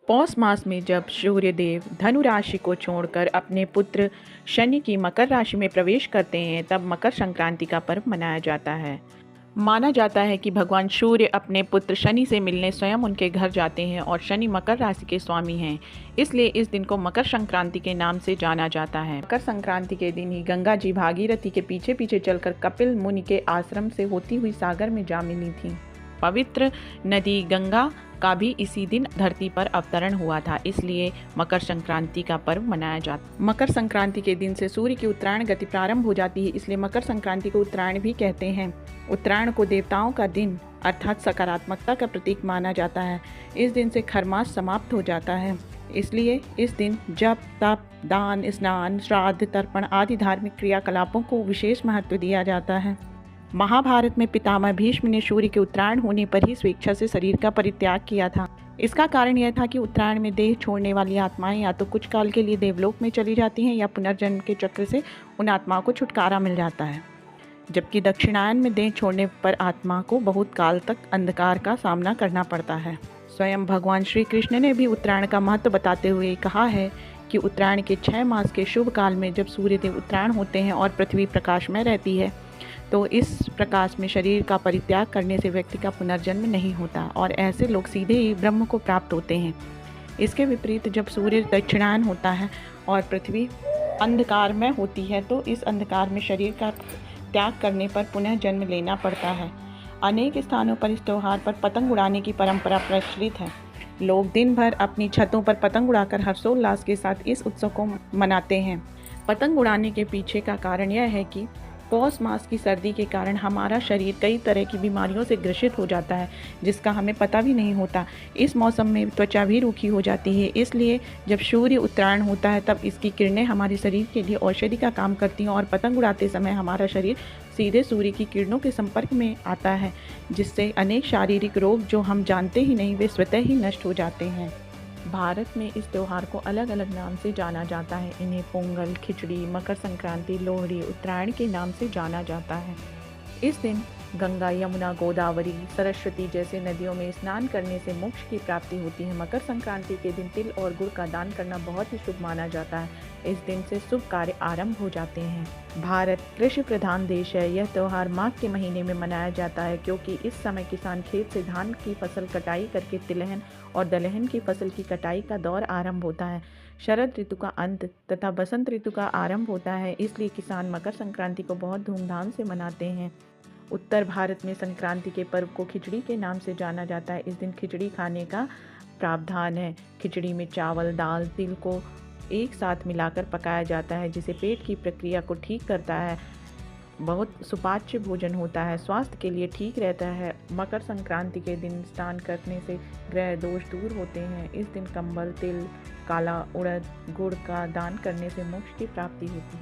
पौष मास में जब सूर्यदेव धनु राशि को छोड़कर अपने पुत्र शनि की मकर राशि में प्रवेश करते हैं तब मकर संक्रांति का पर्व मनाया जाता है। माना जाता है कि भगवान सूर्य अपने पुत्र शनि से मिलने स्वयं उनके घर जाते हैं और शनि मकर राशि के स्वामी हैं, इसलिए इस दिन को मकर संक्रांति के नाम से जाना जाता है। मकर संक्रांति के दिन ही गंगा जी भागीरथी के पीछे पीछे चलकर कपिल मुनि के आश्रम से होती हुई सागर में जा मिली थी। पवित्र नदी गंगा का भी इसी दिन धरती पर अवतरण हुआ था, इसलिए मकर संक्रांति का पर्व मनाया जाता। मकर संक्रांति के दिन से सूर्य की उत्तरायण गति प्रारंभ हो जाती है, इसलिए मकर संक्रांति को उत्तरायण भी कहते हैं। उत्तरायण को देवताओं का दिन अर्थात सकारात्मकता का प्रतीक माना जाता है। इस दिन से खरमास समाप्त हो जाता है, इसलिए इस दिन जप, तप, दान, स्नान, श्राद्ध, तर्पण आदि धार्मिक क्रियाकलापों को विशेष महत्व दिया जाता है। महाभारत में पितामह भीष्म ने सूर्य के उत्तरायण होने पर ही स्वेच्छा से शरीर का परित्याग किया था। इसका कारण यह था कि उत्तरायण में देह छोड़ने वाली आत्माएं या तो कुछ काल के लिए देवलोक में चली जाती हैं या पुनर्जन्म के चक्र से उन आत्माओं को छुटकारा मिल जाता है, जबकि दक्षिणायन में देह छोड़ने पर आत्मा को बहुत काल तक अंधकार का सामना करना पड़ता है। स्वयं भगवान श्री कृष्ण ने भी उत्तरायण का महत्व बताते हुए कहा है कि उत्तरायण के 6 मास के शुभ काल में जब सूर्यदेव उत्तरायण होते हैं और पृथ्वी प्रकाश में रहती है तो इस प्रकाश में शरीर का परित्याग करने से व्यक्ति का पुनर्जन्म नहीं होता और ऐसे लोग सीधे ही ब्रह्म को प्राप्त होते हैं। इसके विपरीत जब सूर्य दक्षिणायन होता है और पृथ्वी अंधकार में होती है तो इस अंधकार में शरीर का त्याग करने पर पुनः जन्म लेना पड़ता है। अनेक स्थानों पर इस त्यौहार पर पतंग उड़ाने की परंपरा प्रचलित है। लोग दिन भर अपनी छतों पर पतंग उड़ाकर हर्षोल्लास के साथ इस उत्सव को मनाते हैं। पतंग उड़ाने के पीछे का कारण यह है कि पौष मास की सर्दी के कारण हमारा शरीर कई तरह की बीमारियों से ग्रसित हो जाता है, जिसका हमें पता भी नहीं होता। इस मौसम में त्वचा भी रूखी हो जाती है, इसलिए जब सूर्य उत्तरायण होता है तब इसकी किरणें हमारे शरीर के लिए औषधि का काम करती हैं और पतंग उड़ाते समय हमारा शरीर सीधे सूर्य की किरणों के संपर्क में आता है, जिससे अनेक शारीरिक रोग जो हम जानते ही नहीं वे स्वतः ही नष्ट हो जाते हैं। भारत में इस त्यौहार को अलग अलग नाम से जाना जाता है। इन्हें पोंगल, खिचड़ी, मकर संक्रांति, लोहड़ी, उत्तरायण के नाम से जाना जाता है। इस दिन गंगा, यमुना, गोदावरी, सरस्वती जैसे नदियों में स्नान करने से मोक्ष की प्राप्ति होती है। मकर संक्रांति के दिन तिल और गुड़ का दान करना बहुत ही शुभ माना जाता है। इस दिन से शुभ कार्य आरंभ हो जाते हैं। भारत कृषि प्रधान देश है। यह त्यौहार माघ के महीने में मनाया जाता है, क्योंकि इस समय किसान खेत से धान की फसल कटाई करके तिलहन और दलहन की फसल की कटाई का दौर आरंभ होता है। शरद ऋतु का अंत तथा बसंत ऋतु का आरंभ होता है, इसलिए किसान मकर संक्रांति को बहुत धूमधाम से मनाते हैं। उत्तर भारत में संक्रांति के पर्व को खिचड़ी के नाम से जाना जाता है। इस दिन खिचड़ी खाने का प्रावधान है। खिचड़ी में चावल, दाल, तिल को एक साथ मिलाकर पकाया जाता है, जिसे पेट की प्रक्रिया को ठीक करता है। बहुत सुपाच्य भोजन होता है, स्वास्थ्य के लिए ठीक रहता है। मकर संक्रांति के दिन स्नान करने से ग्रह दोष दूर होते हैं। इस दिन कंबल, तिल, काला उड़द, गुड़ का दान करने से मोक्ष की प्राप्ति होती है।